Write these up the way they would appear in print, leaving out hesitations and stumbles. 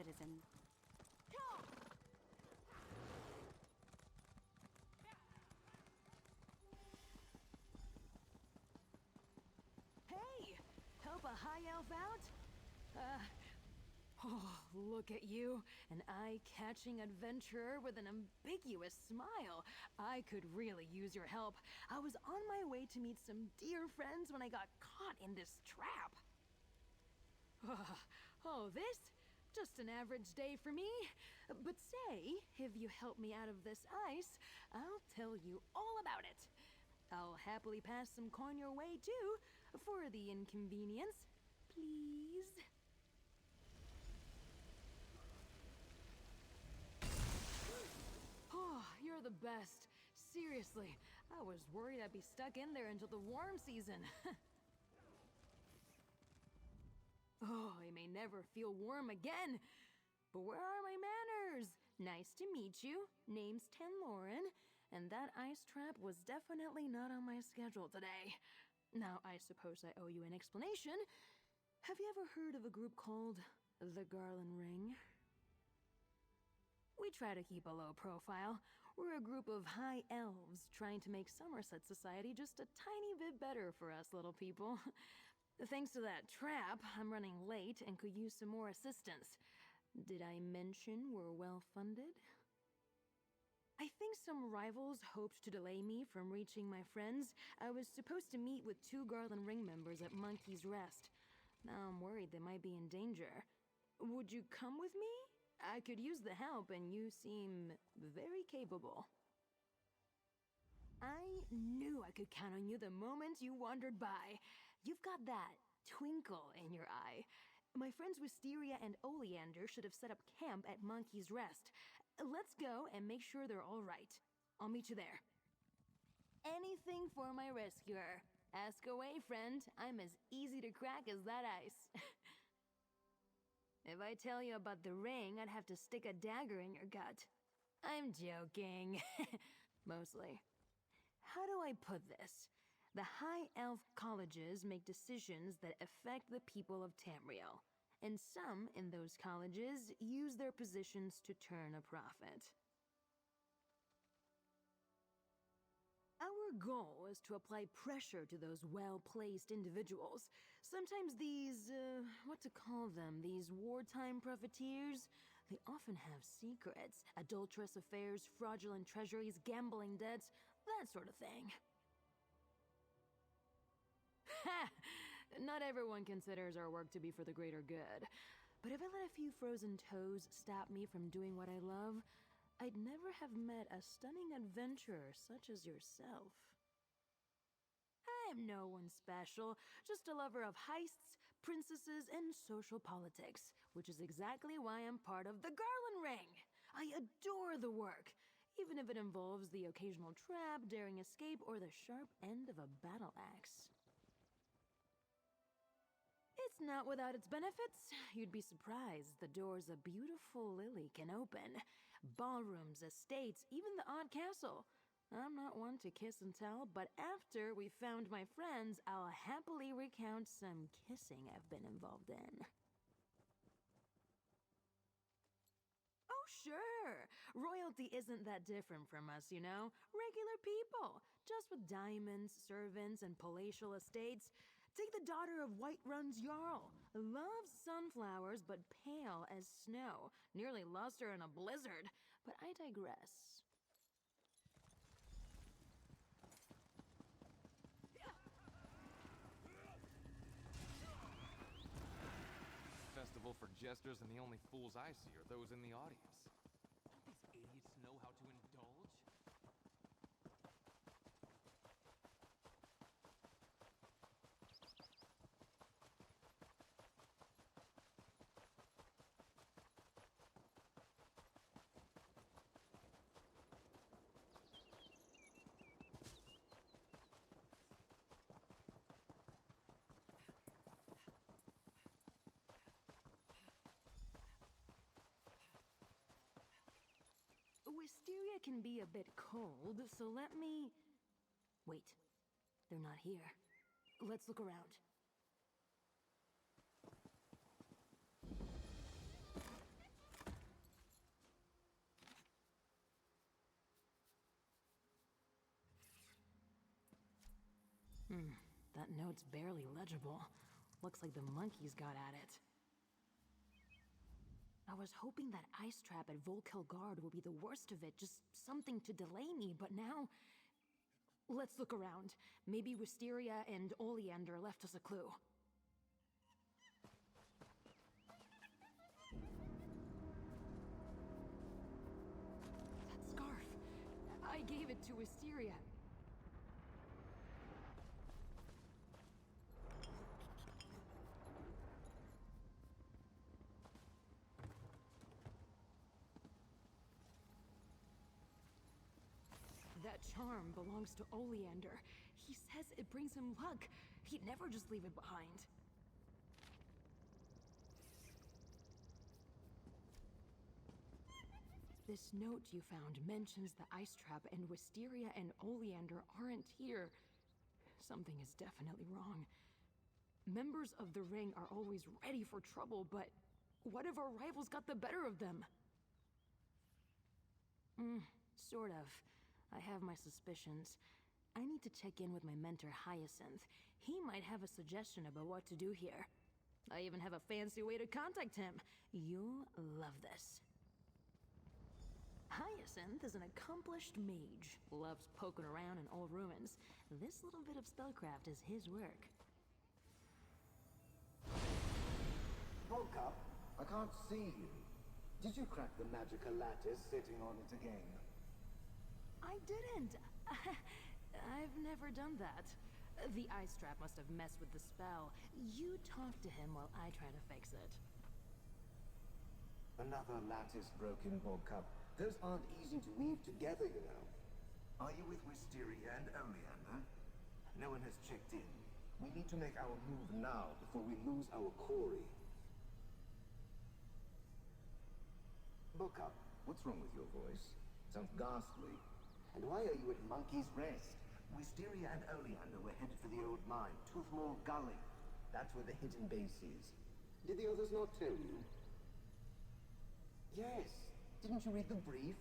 citizen. Hey! Help a high elf out? Oh, look at you. An eye-catching adventurer with an ambiguous smile. I could really use your help. I was on my way to meet some dear friends when I got caught in this trap. Oh, this? Just an average day for me. But say, if you help me out of this ice, I'll tell you all about it. I'll happily pass some coin your way, too, for the inconvenience. Please? Oh, you're the best. Seriously, I was worried I'd be stuck in there until the warm season. Oh, I may never feel warm again. But where are my manners? Nice to meet you. Name's Tanlorin, and that ice trap was definitely not on my schedule today. Now, I suppose I owe you an explanation. Have you ever heard of a group called the Garland Ring? We try to keep a low profile. We're a group of high elves trying to make Somerset society just a tiny bit better for us little people. Thanks to that trap, I'm running late and could use some more assistance. Did I mention we're well-funded? I think some rivals hoped to delay me from reaching my friends. I was supposed to meet with 2 Garland Ring members at Monkey's Rest. Now I'm worried they might be in danger. Would you come with me? I could use the help, and you seem very capable. I knew I could count on you the moment you wandered by. You've got that twinkle in your eye. My friends Wisteria and Oleander should have set up camp at Monkey's Rest. Let's go and make sure they're all right. I'll meet you there. Anything for my rescuer. Ask away, friend. I'm as easy to crack as that ice. If I tell you about the ring, I'd have to stick a dagger in your gut. I'm joking. Mostly. How do I put this? The High Elf colleges make decisions that affect the people of Tamriel, and some in those colleges use their positions to turn a profit. Our goal is to apply pressure to those well-placed individuals. Sometimes these, what to call them, these wartime profiteers, they often have secrets, adulterous affairs, fraudulent treasuries, gambling debts, that sort of thing. Ha! Not everyone considers our work to be for the greater good. But if I let a few frozen toes stop me from doing what I love, I'd never have met a stunning adventurer such as yourself. I am no one special, just a lover of heists, princesses, and social politics, which is exactly why I'm part of the Garland Ring. I adore the work, even if it involves the occasional trap, daring escape, or the sharp end of a battle axe. It's not without its benefits. You'd be surprised the doors a beautiful lily can open. Ballrooms, estates, even the odd castle. I'm not one to kiss and tell, but after we found my friends, I'll happily recount some kissing I've been involved in. Oh, sure. Royalty isn't that different from us, you know? Regular people, just with diamonds, servants, and palatial estates. Take the daughter of Whiterun's Jarl. Loves sunflowers, but pale as snow. Nearly lost her in a blizzard. But I digress. Festival for jesters, and the only fools I see are those in the audience. Don't these idiots know how to indulge? Wisteria can be a bit cold, so let me... Wait, they're not here. Let's look around. That note's barely legible. Looks like the monkeys got at it. I was hoping that ice trap at Volkel Guard will be the worst of it, just something to delay me, but now... Let's look around. Maybe Wisteria and Oleander left us a clue. That scarf. I gave it to Wisteria. That charm belongs to Oleander. He says it brings him luck. He'd never just leave it behind. This note you found mentions the ice trap, and Wisteria and Oleander aren't here. Something is definitely wrong. Members of the Ring are always ready for trouble, but what if our rivals got the better of them? Sort of. I have my suspicions. I need to check in with my mentor, Hyacinth. He might have a suggestion about what to do here. I even have a fancy way to contact him. You'll love this. Hyacinth is an accomplished mage. Loves poking around in old ruins. This little bit of spellcraft is his work. Volker, I can't see you. Did you crack the magical lattice sitting on it again? I didn't. I've never done that. The ice trap must have messed with the spell. You talk to him while I try to fix it. Another lattice broken, Volker. Those aren't easy to weave together, you know. Are you with Wisteria and Oleander? No one has checked in. We need to make our move now before we lose our quarry. Volker, what's wrong with your voice? Sounds ghastly. And why are you at Monkey's Rest? Wisteria and Oleander were headed for the old mine, Toothmore Gully. That's where the hidden base is. Did the others not tell you? Yes. Didn't you read the brief?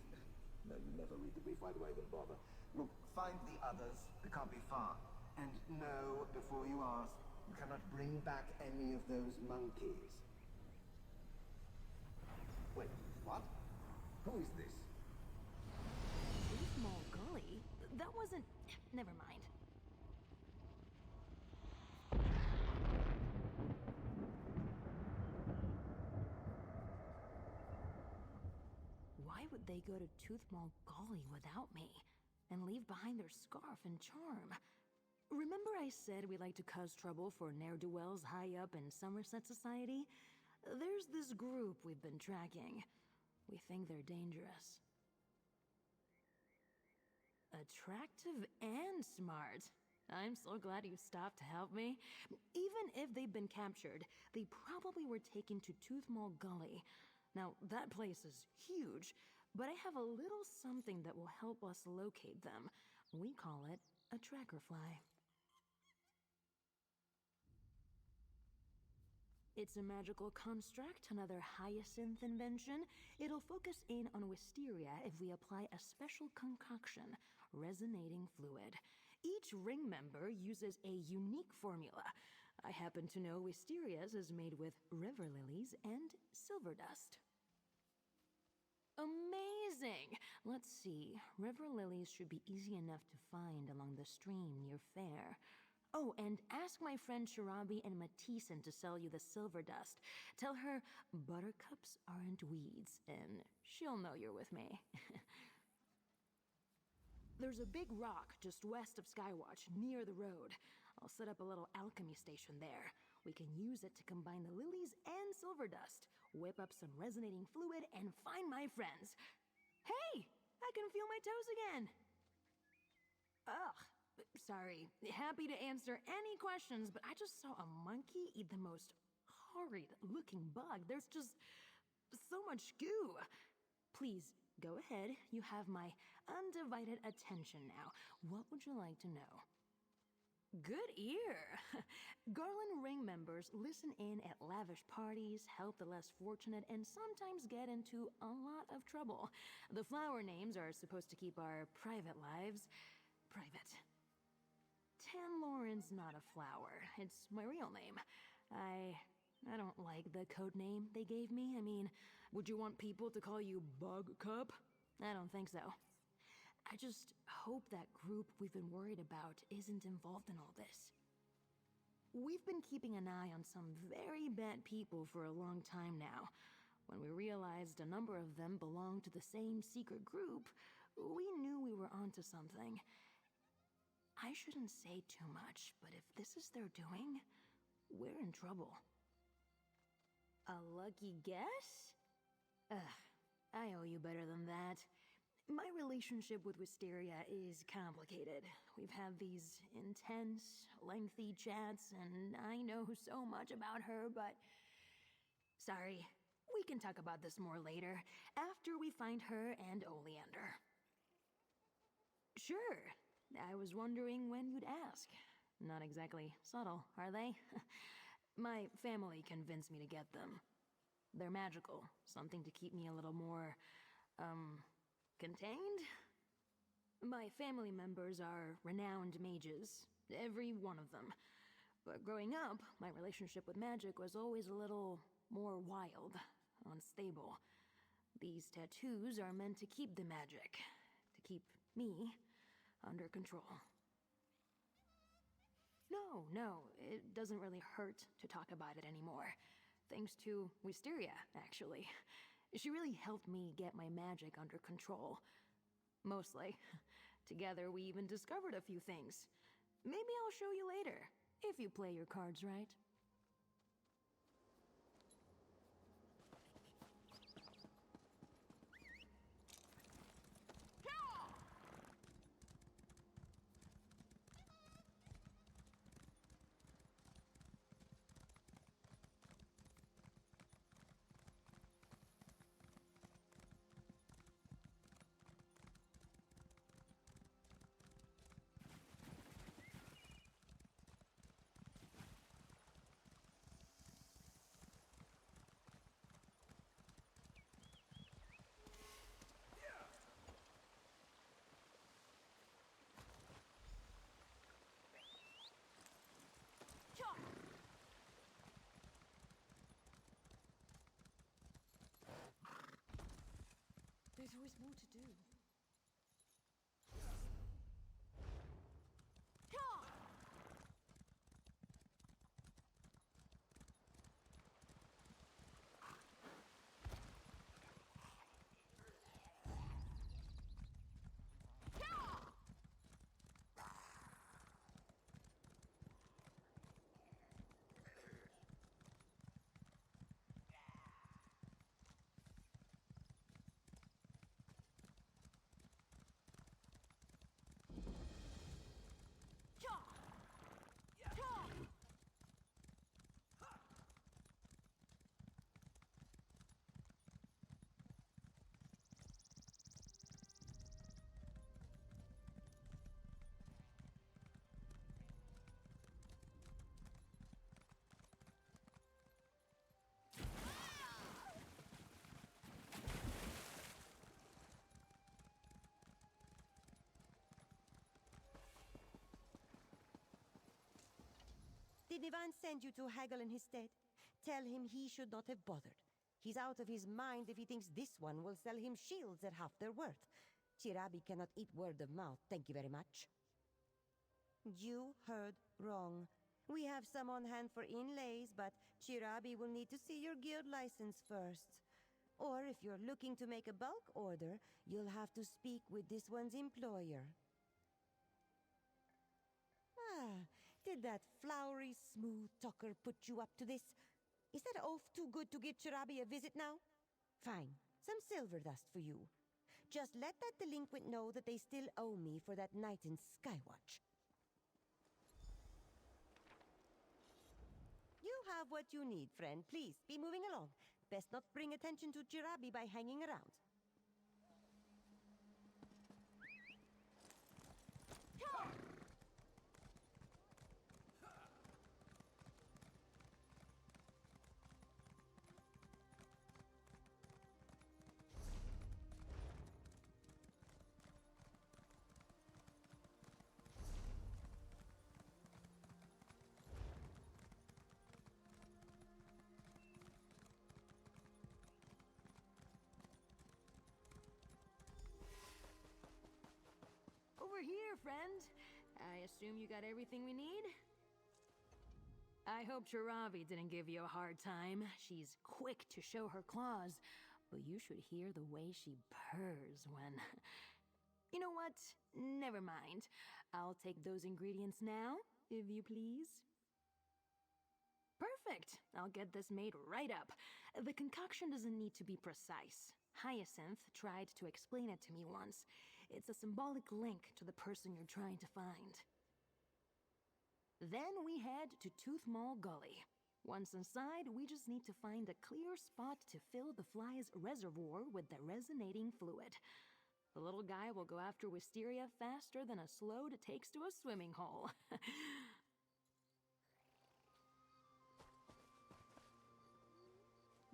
No, you never read the brief. Why do I even bother? Look, find the others. They can't be far. And no, before you ask, you cannot bring back any of those monkeys. Wait, what? Who is this? Small gully? That wasn't... Never mind. Why would they go to Toothmall Gully without me? And leave behind their scarf and charm? Remember I said we like to cause trouble for ne'er-do-wells high up in Somerset Society? There's this group we've been tracking. We think they're dangerous. Attractive and smart. I'm so glad you stopped to help me. Even if they've been captured, they probably were taken to Toothmall Gully. Now, that place is huge, but I have a little something that will help us locate them. We call it a tracker fly. It's a magical construct, another Hyacinth invention. It'll focus in on Wisteria if we apply a special concoction, resonating fluid. Each ring member uses a unique formula. I happen to know Wisteria's is made with river lilies and silver dust. Amazing! Let's see. River lilies should be easy enough to find along the stream near Fair. Oh, and ask my friend Shirabi and Matissan to sell you the silver dust. Tell her buttercups aren't weeds, and she'll know you're with me. There's a big rock just west of Skywatch, near the road. I'll set up a little alchemy station there. We can use it to combine the lilies and silver dust, whip up some resonating fluid, and find my friends. Hey! I can feel my toes again! Ugh. Sorry. Happy to answer any questions, but I just saw a monkey eat the most horrid-looking bug. There's just so much goo. Please, go ahead. You have my undivided attention now. What would you like to know? Good ear! Garland Ring members listen in at lavish parties, help the less fortunate, and sometimes get into a lot of trouble. The flower names are supposed to keep our private lives private. Tanlorin's not a flower. It's my real name. I don't like the code name they gave me. I mean, would you want people to call you Bugcup? I don't think so. I just hope that group we've been worried about isn't involved in all this. We've been keeping an eye on some very bad people for a long time now. When we realized a number of them belonged to the same secret group, we knew we were onto something. I shouldn't say too much, but if this is their doing, we're in trouble. A lucky guess? Ugh, I owe you better than that. My relationship with Wisteria is complicated. We've had these intense, lengthy chats, and I know so much about her, but... Sorry, we can talk about this more later, after we find her and Oleander. Sure, I was wondering when you'd ask. Not exactly subtle, are they? My family convinced me to get them. They're magical, something to keep me a little more, contained? My family members are renowned mages, every one of them. But growing up, my relationship with magic was always a little more wild, unstable. These tattoos are meant to keep the magic, to keep me under control. No, it doesn't really hurt to talk about it anymore. Thanks to Wisteria, actually. She really helped me get my magic under control. Mostly. Together, we even discovered a few things. Maybe I'll show you later, if you play your cards right. There's always more to do. Did Nivan send you to haggle in his stead? Tell him he should not have bothered. He's out of his mind if he thinks this one will sell him shields at half their worth. Chirabi cannot eat word of mouth, thank you very much. You heard wrong. We have some on hand for inlays, but Chirabi will need to see your guild license first. Or if you're looking to make a bulk order, you'll have to speak with this one's employer. Ah, did that flowery, smooth talker put you up to this? Is that oaf too good to give Chirabi a visit now? Fine, some silver dust for you. Just let that delinquent know that they still owe me for that night in Skywatch. You have what you need, friend. Please, be moving along. Best not bring attention to Chirabi by hanging around. here, friend. I assume you got everything we need? I hope Chiravi didn't give you a hard time. She's quick to show her claws, but you should hear the way she purrs when... You know what? Never mind. I'll take those ingredients now, if you please. Perfect! I'll get this made right up. The concoction doesn't need to be precise. Hyacinth tried to explain it to me once. It's a symbolic link to the person you're trying to find. Then we head to Tooth Mall Gully. Once inside, we just need to find a clear spot to fill the fly's reservoir with the resonating fluid. The little guy will go after Wisteria faster than a Slode takes to a swimming hole.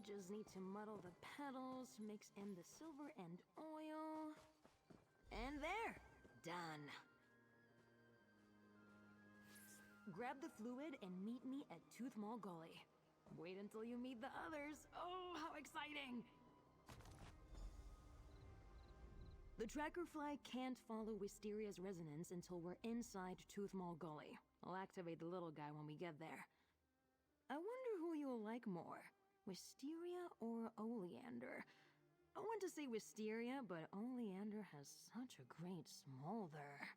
Just need to muddle the petals, mix in the silver and oil. And there! Done. Grab the fluid and meet me at Tooth Mall Gully. Wait until you meet the others. Oh, how exciting! The tracker fly can't follow Wisteria's resonance until we're inside Tooth Mall Gully. I'll activate the little guy when we get there. I wonder who you'll like more, Wisteria or Oleander. I want to say Wisteria, but Oleander has such a great smolder.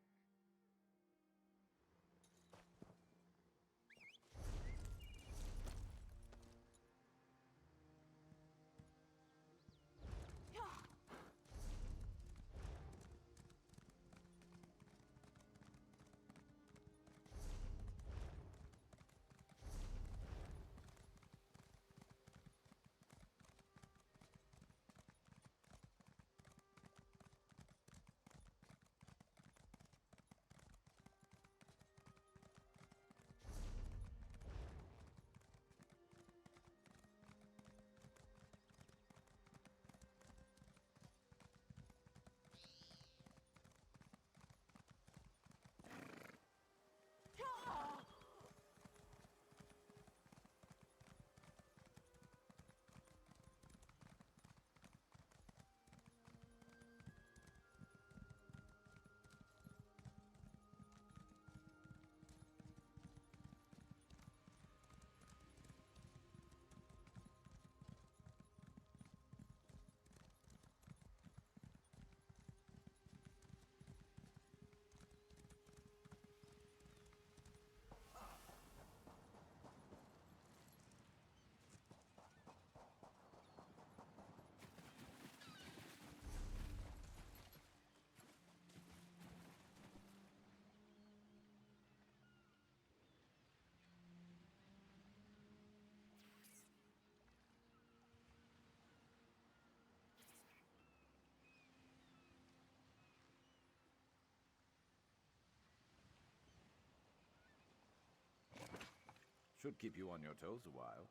Should keep you on your toes a while.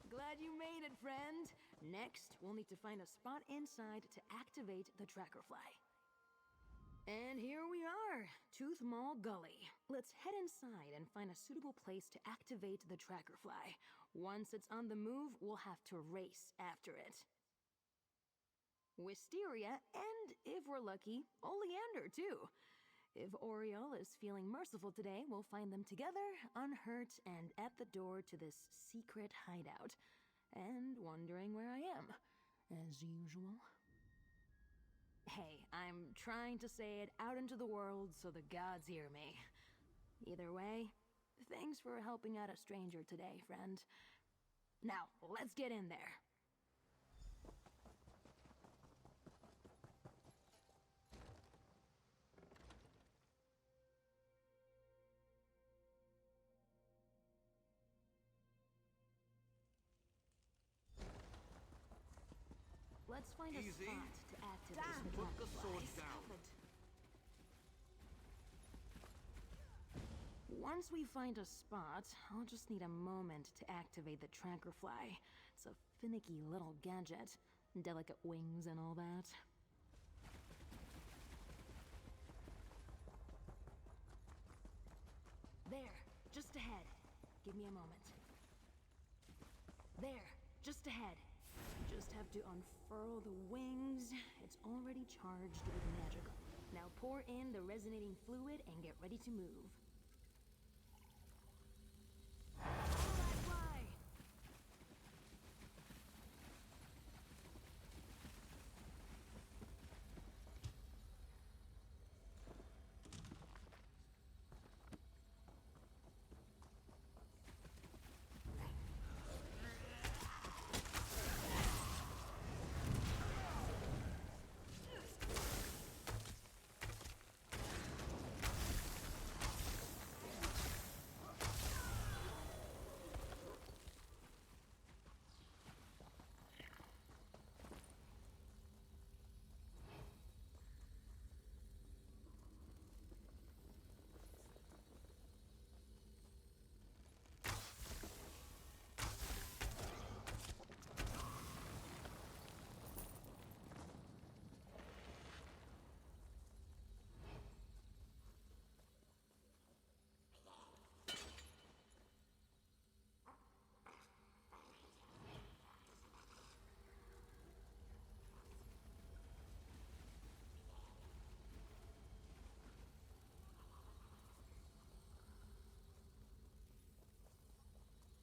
Glad you made it, friend. Next, we'll need to find a spot inside to activate the tracker fly. And here we are, Tooth Mall Gully. Let's head inside and find a suitable place to activate the tracker fly. Once it's on the move, we'll have to race after it. Wisteria, and if we're lucky, Oleander too. If Oriole is feeling merciful today, we'll find them together, unhurt, and at the door to this secret hideout. And wondering where I am, as usual. Hey, I'm trying to say it out into the world so the gods hear me. Either way, thanks for helping out a stranger today, friend. Now, let's get in there. Let's find a Easy. spot to activate the Put the tracker sword fly. down. Once we find a spot, I'll just need a moment to activate the tracker fly. It's a finicky little gadget. Delicate wings and all that. There, just ahead. Give me a moment. There, just ahead. Just have to unfurl the wings. It's already charged with magical. Now pour in the resonating fluid and get ready to move. Fly!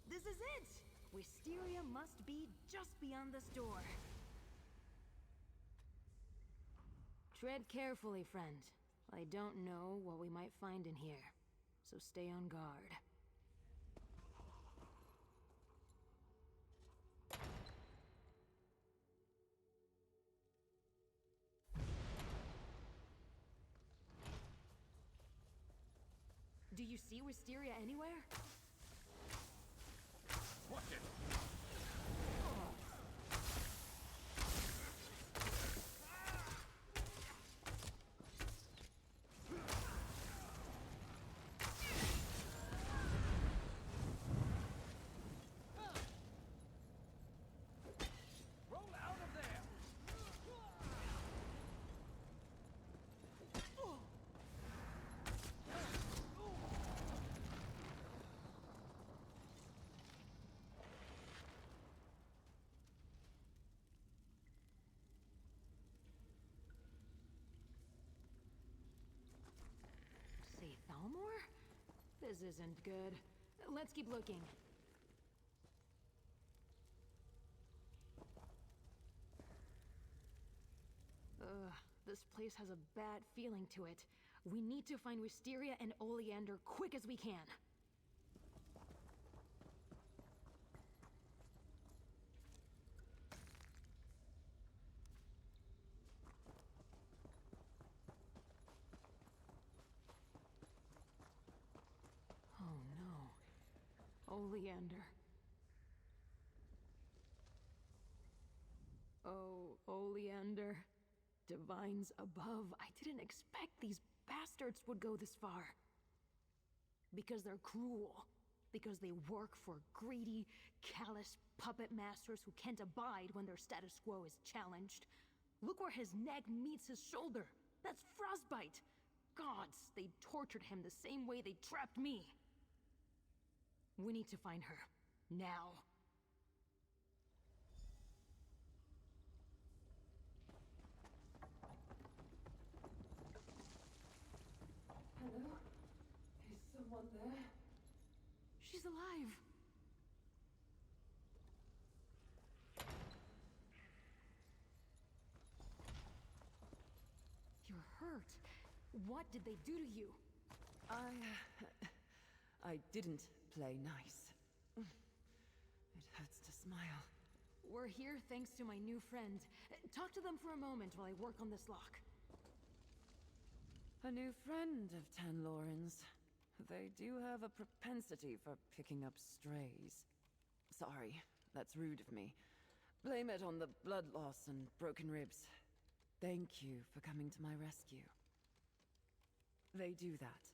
This is it! Wisteria must be just beyond this door. Tread carefully, friend. I don't know what we might find in here, so stay on guard. Do you see Wisteria anywhere? Watch it! Roll out of there! Say Thalmor? This isn't good. Let's keep looking. Ugh, this place has a bad feeling to it. We need to find Wisteria and Oleander quick as we can. Oh no. Oleander. Oh, Oleander. Divines above, I didn't expect these bastards would go this far. Because they're cruel. Because they work for greedy, callous puppet masters who can't abide when their status quo is challenged. Look where his neck meets his shoulder. That's frostbite. Gods, they tortured him the same way they trapped me. We need to find her. Now. Hello? Is someone there? She's alive. You're hurt. What did they do to you? I didn't play nice. It hurts to smile. We're here thanks to my new friend. Talk to them for a moment while I work on this lock. A new friend of Tanlorin's. They do have a propensity for picking up strays. Sorry, that's rude of me. Blame it on the blood loss and broken ribs. Thank you for coming to my rescue. They do that.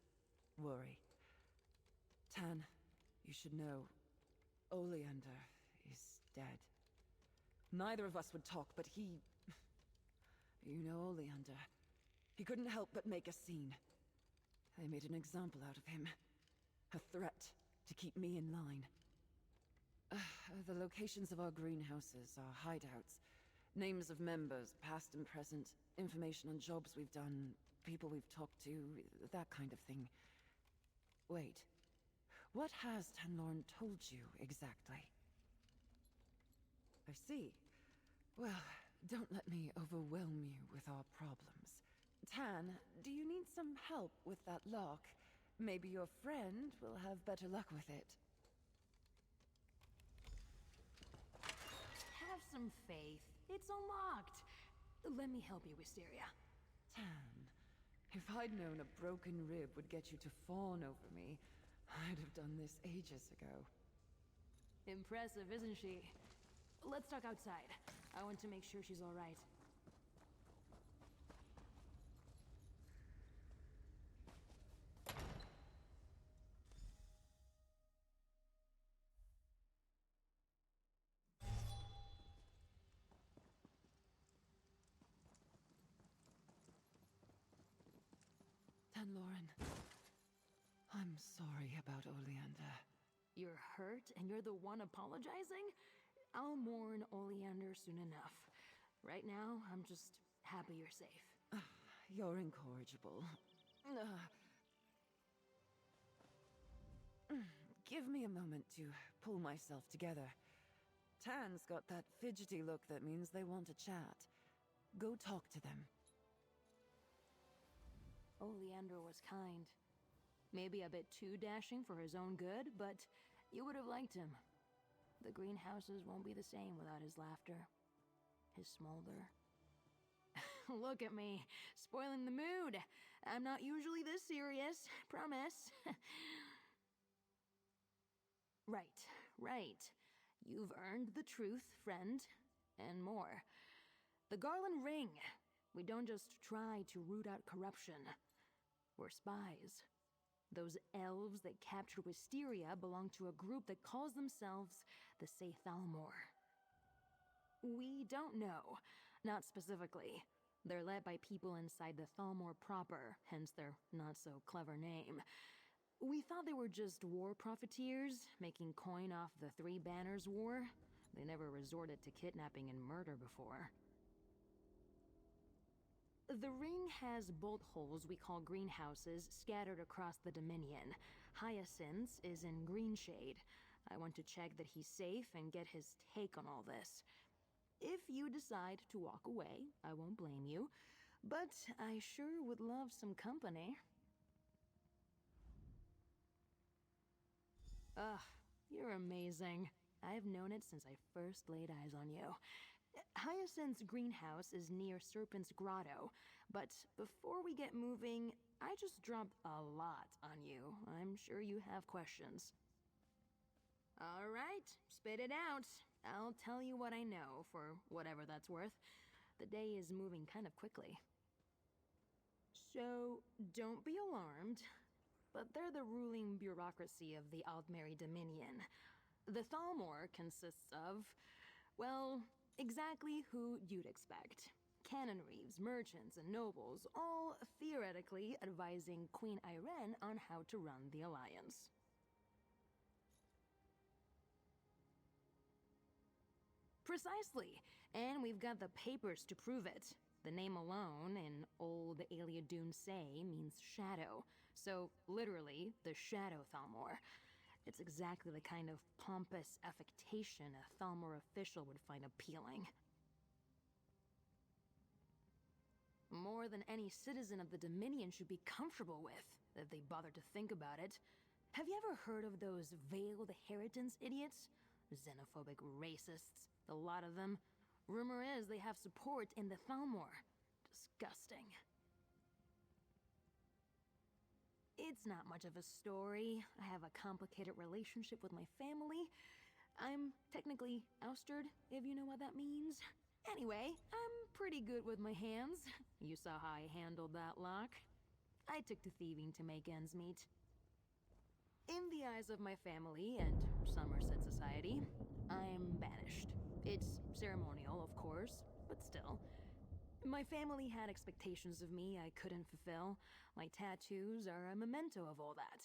Worry. Tan, you should know, Oleander is dead. Neither of us would talk, but he... You know Oleander. He couldn't help but make a scene. They made an example out of him. A threat to keep me in line. The locations of our greenhouses, our hideouts, names of members, past and present, information on jobs we've done, people we've talked to, that kind of thing. Wait. What has Tanlorin told you exactly? I see. Well, don't let me overwhelm you with our problems. Tan, do you need some help with that lock? Maybe your friend will have better luck with it. Have some faith. It's unlocked. Let me help you, Wisteria. Tan, if I'd known a broken rib would get you to fawn over me, I'd have done this ages ago. Impressive, isn't she? Let's talk outside. I want to make sure she's all right. Tanlorin, I'm sorry about Oleander. You're hurt and you're the one apologizing? I'll mourn Oleander soon enough. Right now, I'm just happy you're safe. You're incorrigible. Give me a moment to pull myself together. Tan's got that fidgety look that means they want to chat. Go talk to them. Oleander was kind. Maybe a bit too dashing for his own good, but you would have liked him. The greenhouses won't be the same without his laughter. His smolder. Look at me, spoiling the mood. I'm not usually this serious, promise. Right. You've earned the truth, friend, and more. The Garland Ring. We don't just try to root out corruption. We're spies. Those elves that captured Wisteria belong to a group that calls themselves the Thalmor. We don't know, not specifically. They're led by people inside the Thalmor proper, hence their not-so-clever name. We thought they were just war profiteers, making coin off the Three Banners War. They never resorted to kidnapping and murder before. The ring has bolt holes we call greenhouses scattered across the Dominion. Hyacinth's is in Greenshade. I want to check that he's safe and get his take on all this. If you decide to walk away, I won't blame you, but I sure would love some company. Ugh, you're amazing. I've known it since I first laid eyes on you. Hyacinth's greenhouse is near Serpent's Grotto, but before we get moving, I just dropped a lot on you. I'm sure you have questions. All right, spit it out. I'll tell you what I know, for whatever that's worth. The day is moving kind of quickly. So, don't be alarmed, but they're the ruling bureaucracy of the Aldmeri Dominion. The Thalmor consists of, well, exactly who you'd expect. Cannon reeves, merchants, and nobles, all theoretically advising Queen Irene on how to run the Alliance. Precisely, and we've got the papers to prove it. The name alone, in old Aliadun Say, means shadow, so literally, the Shadow Thalmor. It's exactly the kind of pompous affectation a Thalmor official would find appealing. More than any citizen of the Dominion should be comfortable with, if they bother to think about it. Have you ever heard of those veiled inheritance idiots? Xenophobic racists, the lot of them. Rumor is they have support in the Thalmor. Disgusting. It's not much of a story. I have a complicated relationship with my family. I'm technically ousted, if you know what that means. Anyway, I'm pretty good with my hands. You saw how I handled that lock. I took to thieving to make ends meet. In the eyes of my family and Somerset society, I'm banished. It's ceremonial, of course, but still. My family had expectations of me I couldn't fulfill. My tattoos are a memento of all that.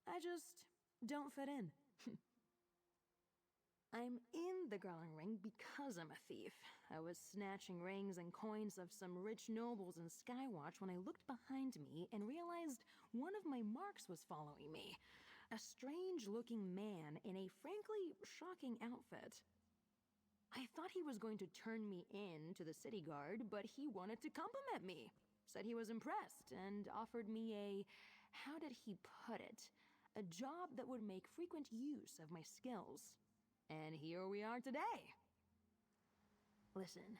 I just don't fit in. I'm in the Growling Ring because I'm a thief. I was snatching rings and coins of some rich nobles in Skywatch when I looked behind me and realized one of my marks was following me. A strange-looking man in a frankly shocking outfit. I thought he was going to turn me in to the city guard, but he wanted to compliment me. Said he was impressed and offered me a, how did he put it? A job that would make frequent use of my skills. And here we are today. Listen,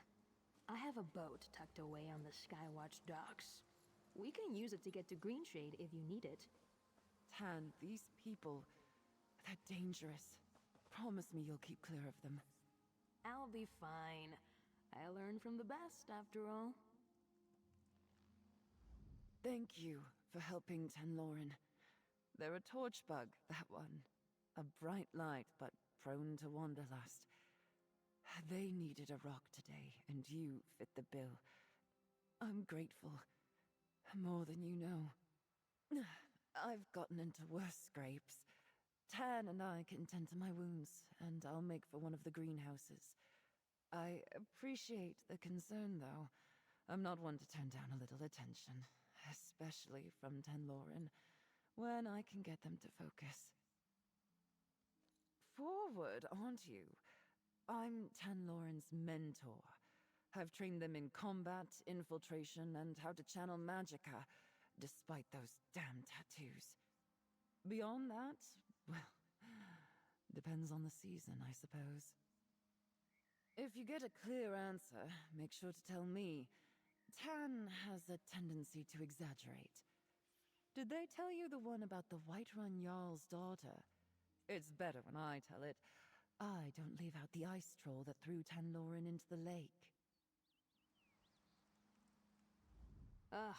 I have a boat tucked away on the Skywatch docks. We can use it to get to Greenshade if you need it. Tan, these people, they're dangerous. Promise me you'll keep clear of them. I'll be fine. I learned from the best, after all. Thank you for helping Tanlorin. They're a torch bug, that one. A bright light, but prone to wanderlust. They needed a rock today, and you fit the bill. I'm grateful. More than you know. I've gotten into worse scrapes. Tan and I can tend to my wounds, and I'll make for one of the greenhouses. I appreciate the concern, though. I'm not one to turn down a little attention, especially from Tanlorin, when I can get them to focus. Forward, aren't you? I'm Tanlorin's mentor. I've trained them in combat, infiltration, and how to channel magicka, despite those damn tattoos. Beyond that, well, depends on the season, I suppose. If you get a clear answer, make sure to tell me. Tan has a tendency to exaggerate. Did they tell you the one about the Whiterun Jarl's daughter? It's better when I tell it. I don't leave out the ice troll that threw Tanlorin into the lake. Ugh,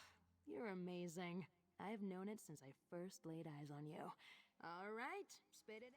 you're amazing. I've known it since I first laid eyes on you. All right, spit it.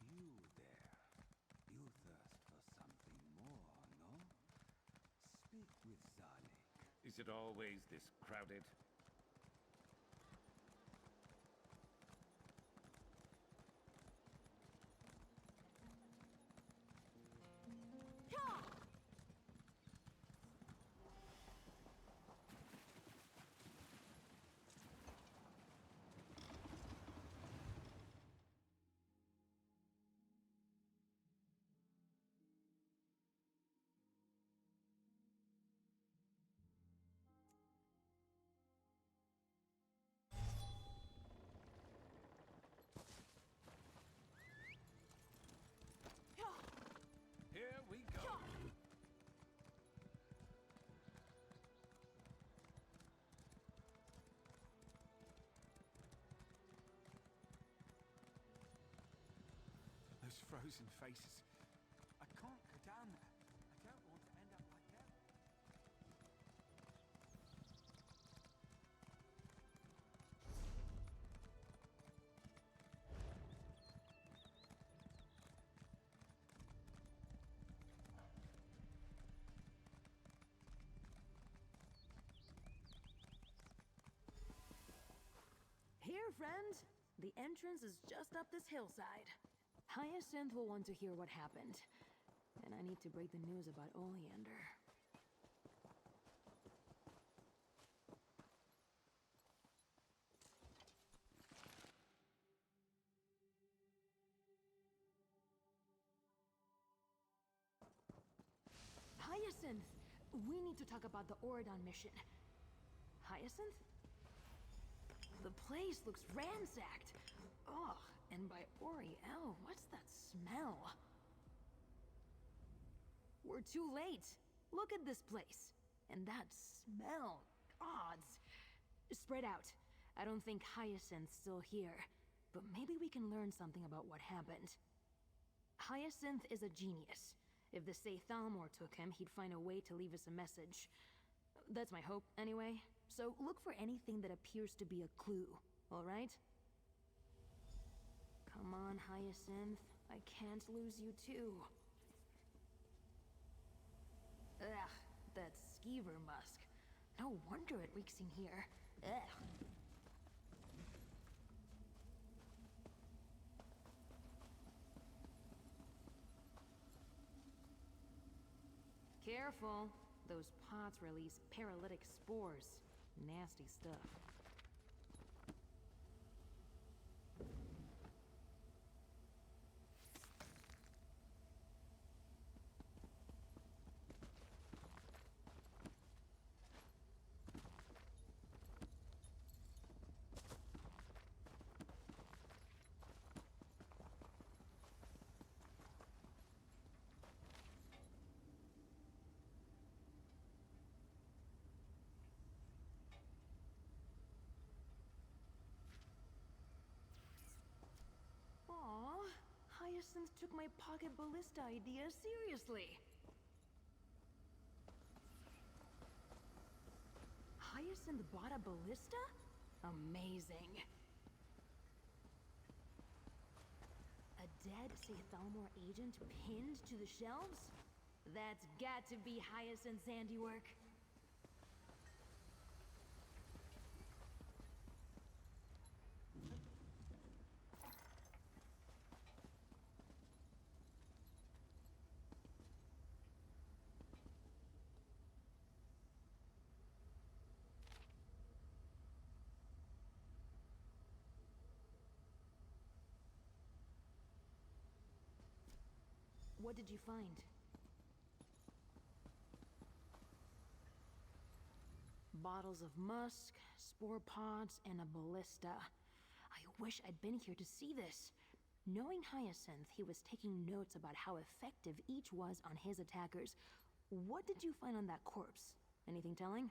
You there. You thirst for something more, no? Speak with Zalik. Is it always this crowded? Here we go. Those frozen faces. I can't go down there. I don't want to end up like them. Here, friend. The entrance is just up this hillside. Hyacinth will want to hear what happened. And I need to break the news about Oleander. Hyacinth! We need to talk about the Oridon mission. Hyacinth? The place looks ransacked. Ugh, and by Oriel, what's that smell? We're too late. Look at this place. And that smell. Gods. Spread out. I don't think Hyacinth's still here. But maybe we can learn something about what happened. Hyacinth is a genius. If the Say Thalmor took him, he'd find a way to leave us a message. That's my hope, anyway. So look for anything that appears to be a clue, alright? Come on, Hyacinth. I can't lose you too. Ugh, that skeever musk. No wonder it reeks in here. Ugh. Careful. Those pots release paralytic spores. Nasty stuff. Hyacinth took my pocket ballista idea seriously. Hyacinth bought a ballista? Amazing. A dead Say Thalmor agent pinned to the shelves? That's got to be Hyacinth's handiwork. What did you find? Bottles of musk, spore pods, and a ballista. I wish I'd been here to see this. Knowing Hyacinth, he was taking notes about how effective each was on his attackers. What did you find on that corpse? Anything telling?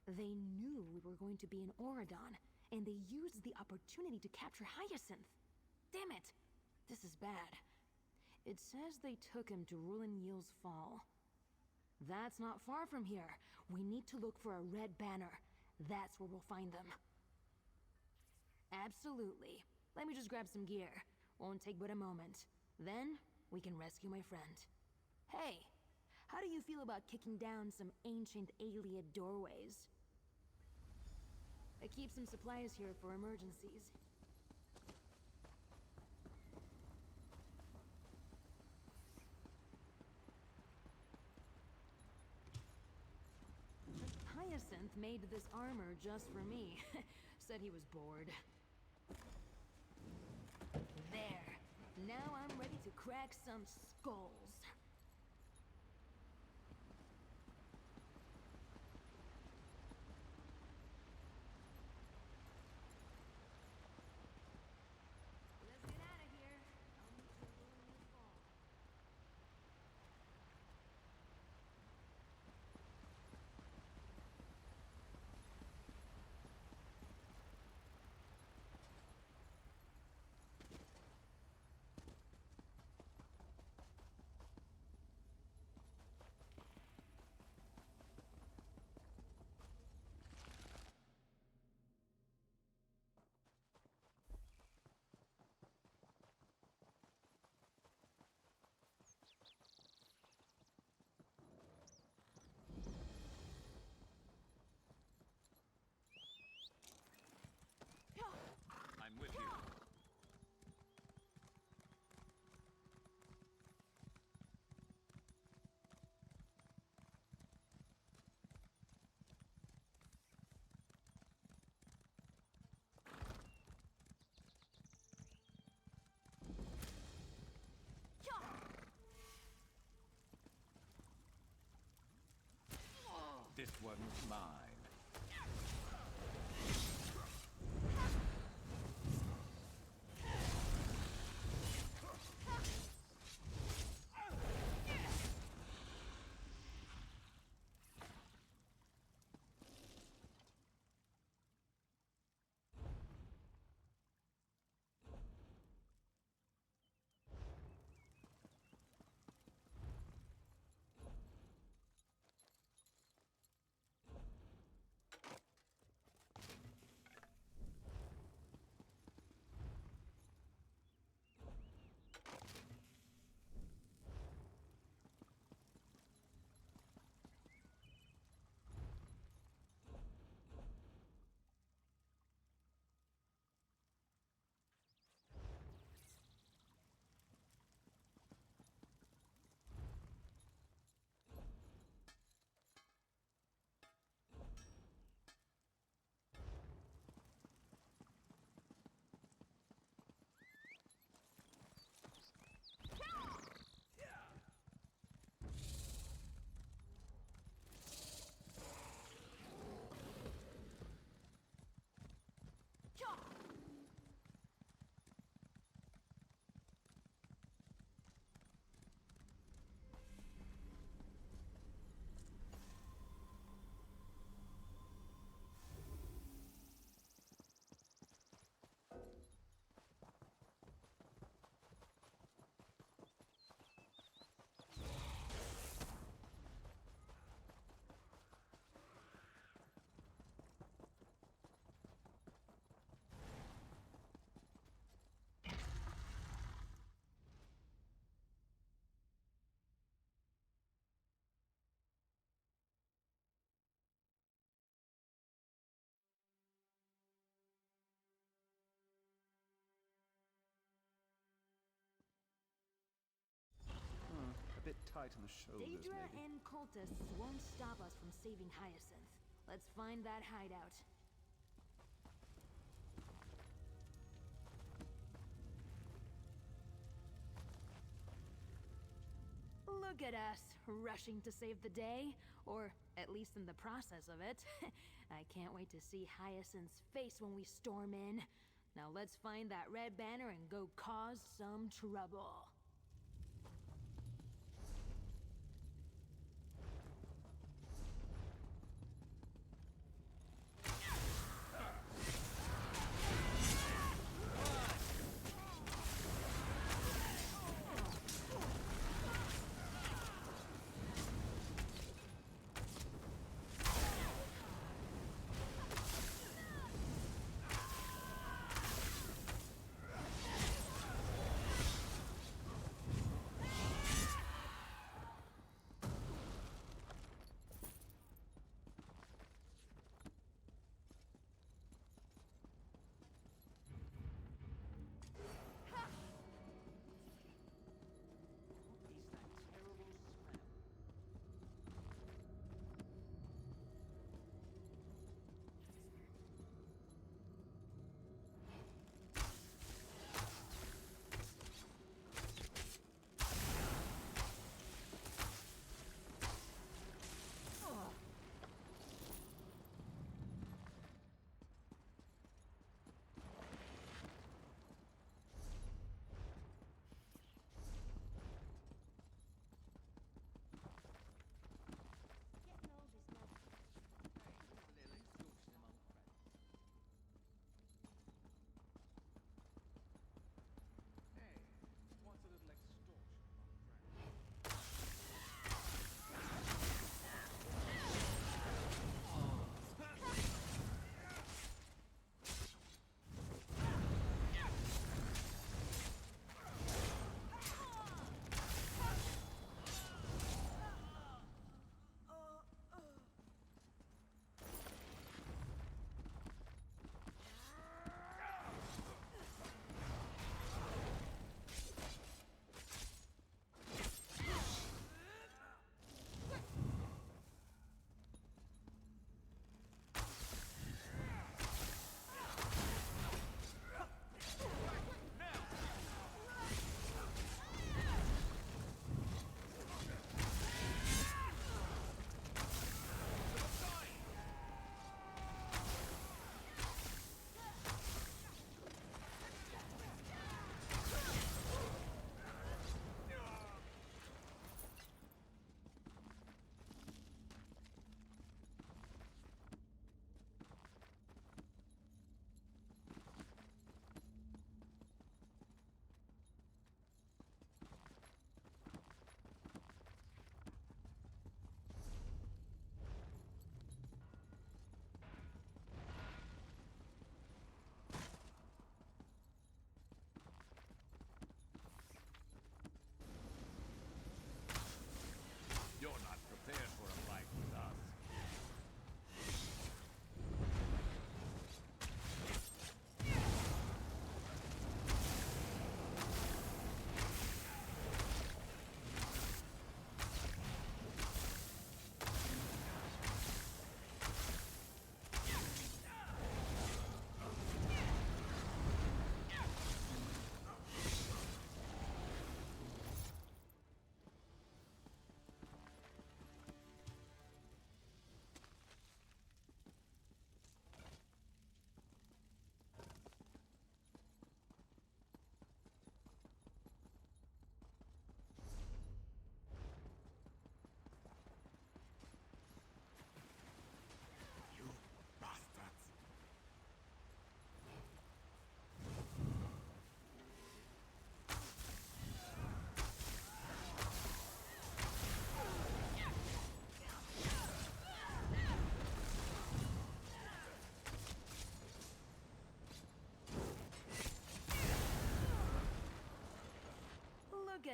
They knew we were going to be in Oridon, and they used the opportunity to capture Hyacinth. Damn it! This is bad. It says they took him to Rulin Yil's Fall. That's not far from here. We need to look for a red banner. That's where we'll find them. Absolutely. Let me just grab some gear. Won't take but a moment. Then, we can rescue my friend. Hey, how do you feel about kicking down some ancient Ayleid doorways? I keep some supplies here for emergencies. Hyacinth made this armor just for me. Said he was bored. There. Now I'm ready to crack some skulls. Let's get out of here. I'll meet you in the fall. one's mine. A bit tight on the shoulders, Daedra maybe. and cultists won't stop us from saving Hyacinth. Let's find that hideout. Look at us, rushing to save the day. Or at least in the process of it. I can't wait to see Hyacinth's face when we storm in. Now let's find that red banner and go cause some trouble.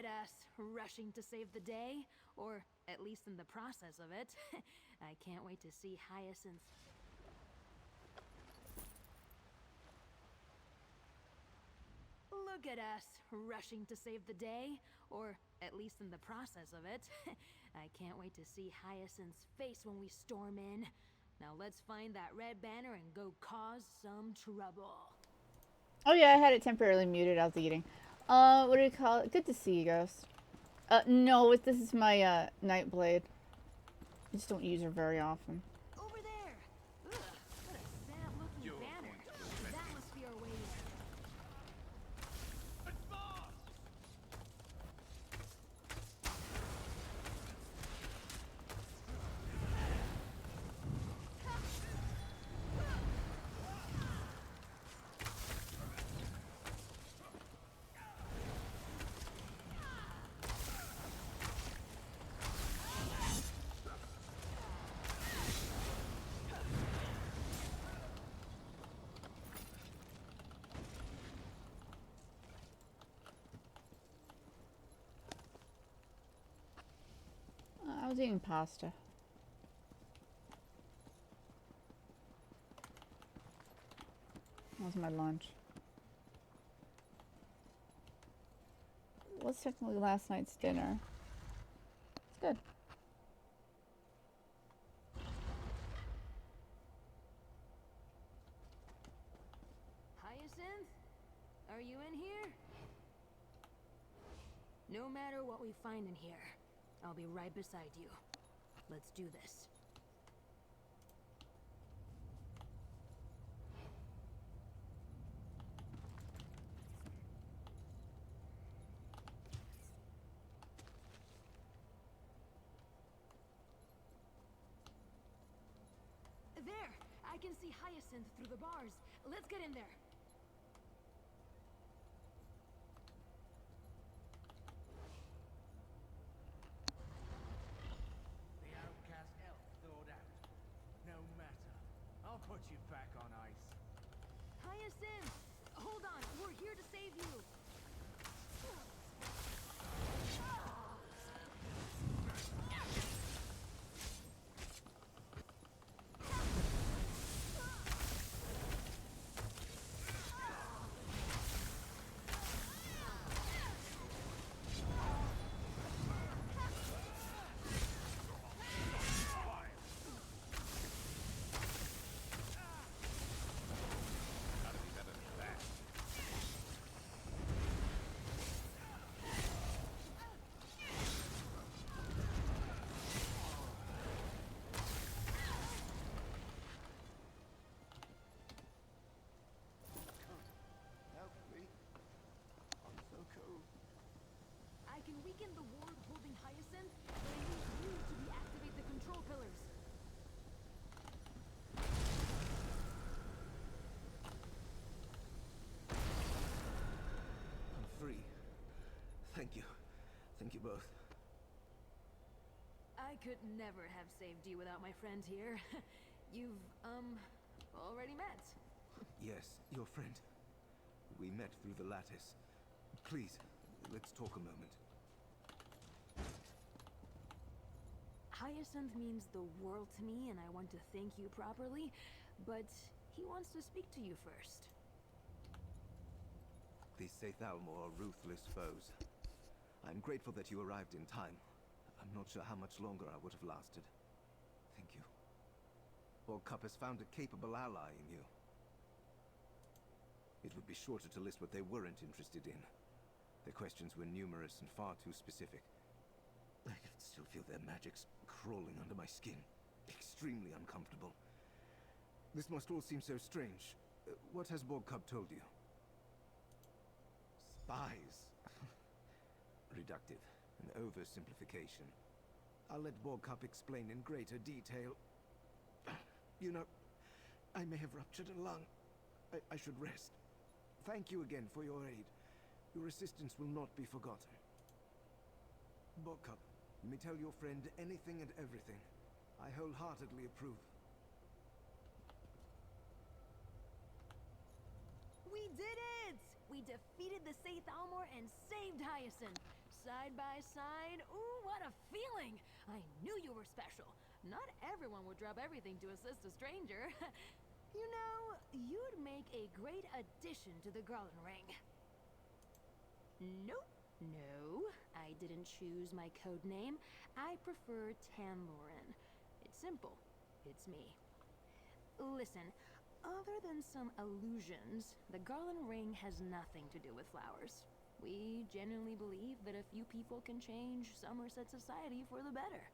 at us, rushing to save the day, or at least in the process of it. I can't wait to see Hyacinth. Look at us, rushing to save the day, or at least in the process of it. I can't wait to see Hyacinth's face when we storm in. Now let's find that red banner and go cause some trouble. Oh yeah, I had it temporarily muted. I was eating. What do you call it? Good to see you, Ghost. No, this is my NightBlade. I just don't use her very often. Over there! Ugh, what a sad-looking banner. That must be our way there. I was eating pasta. That was my lunch. It was technically last night's dinner. It's good. Hyacinth? Are you in here? No matter what we find in here, I'll be right beside you. Let's do this. There! I can see Hyacinth through the bars. Let's get in there. The outcast elf thawed out. No matter. I'll put you back on ice. Hyacinth! Hold on, we're here to save you! Help me. I'm so cold. I can weaken the ward holding Hyacinth, but I need you to deactivate the control pillars. I'm free. Thank you. Thank you both. I could never have saved you without my friend here. You've, already met. Yes, your friend. We met through the lattice. Please, let's talk a moment. Hyacinth means the world to me, and I want to thank you properly, but he wants to speak to you first. These Thalmor are ruthless foes. I'm grateful that you arrived in time. I'm not sure how much longer I would have lasted. Thank you. Borgkup has found a capable ally in you. It would be shorter to list what they weren't interested in. Their questions were numerous and far too specific. I can still feel their magics crawling under my skin. Extremely uncomfortable. This must all seem so strange. What has Borgkup told you? Spies. Reductive. An oversimplification. I'll let Borgkup explain in greater detail. You know, I may have ruptured a lung. I should rest. Thank you again for your aid. Your assistance will not be forgotten. Borgkup, you may tell your friend anything and everything. I wholeheartedly approve. We did it! We defeated the Thalmor and saved Hyacinth. side by side. Ooh, what a feeling! I knew you were special. Not everyone would drop everything to assist a stranger. You know, you'd make a great addition to the Garland Ring. Nope. No, I didn't choose my code name. I prefer Tanlorin. It's simple. It's me. Listen, other than some illusions, the Garland Ring has nothing to do with flowers. We genuinely believe that a few people can change Somerset society for the better.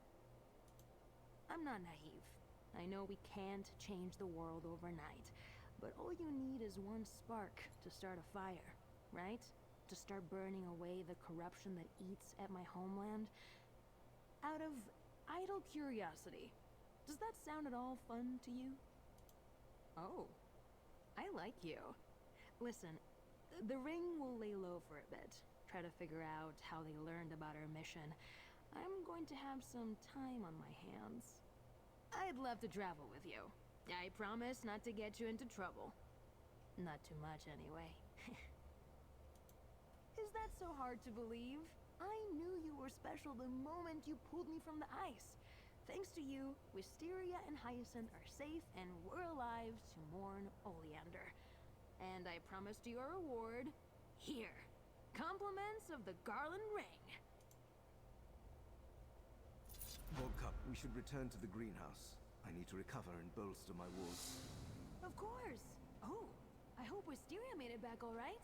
I'm not naive. I know we can't change the world overnight, but all you need is one spark to start a fire, right? To start burning away the corruption that eats at my homeland. Out of idle curiosity, does that sound at all fun to you? Oh, I like you. Listen, the ring will lay low for a bit. Try to figure out how they learned about our mission. I'm going to have some time on my hands. I'd love to travel with you. I promise not to get you into trouble. Not too much, anyway. Is that so hard to believe? I knew you were special the moment you pulled me from the ice. Thanks to you, Wisteria and Hyacinth are safe and we're alive to mourn Oleander. And I promised you a reward. Here. Compliments of the Garland Ring. Bogcup, we should return to the greenhouse. I need to recover and bolster my walls. Of course. Oh, I hope Wisteria made it back all right.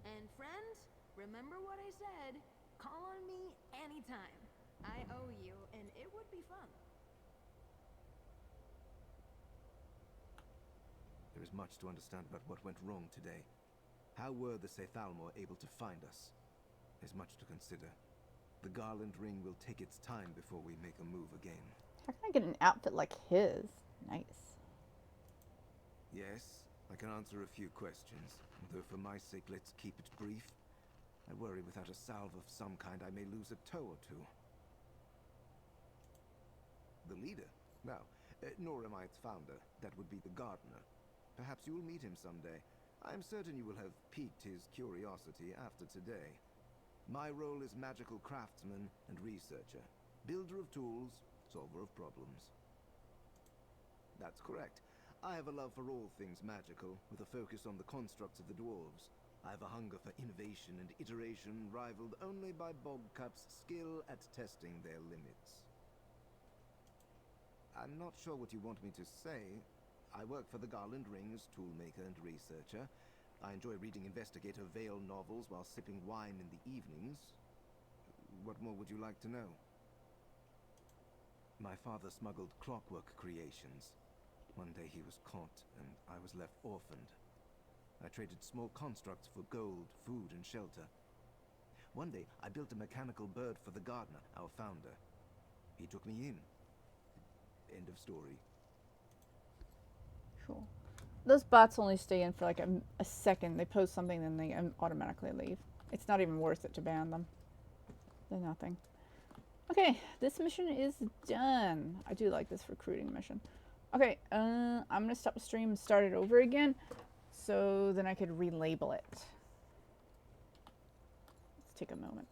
And friends, remember what I said. Call on me anytime. I owe you, and it would be fun. There is much to understand about what went wrong today. How were the Sethalmor able to find us? There's much to consider. The Garland Ring will take its time before we make a move again. How can I get an outfit like his? Nice. Yes, I can answer a few questions. Though for my sake, let's keep it brief. I worry without a salve of some kind, I may lose a toe or two. The leader? No, nor am I its founder. That would be the gardener. Perhaps you will meet him someday. I am certain you will have piqued his curiosity after today. My role is magical craftsman and researcher. Builder of tools, solver of problems. That's correct. I have a love for all things magical, with a focus on the constructs of the dwarves. I have a hunger for innovation and iteration rivaled only by Bogcup's skill at testing their limits. I'm not sure what you want me to say. I work for the Garland Ring's toolmaker and researcher. I enjoy reading investigative Vale novels while sipping wine in the evenings. What more would you like to know? My father smuggled clockwork creations. One day he was caught, and I was left orphaned. I traded small constructs for gold, food, and shelter. One day, I built a mechanical bird for the gardener, our founder. He took me in. End of story. Sure. Those bots only stay in for like a second. They post something, then they automatically leave. It's not even worth it to ban them. They're nothing. Okay, this mission is done. I do like this recruiting mission. Okay, I'm gonna stop the stream and start it over again, so then I could relabel it. Let's take a moment.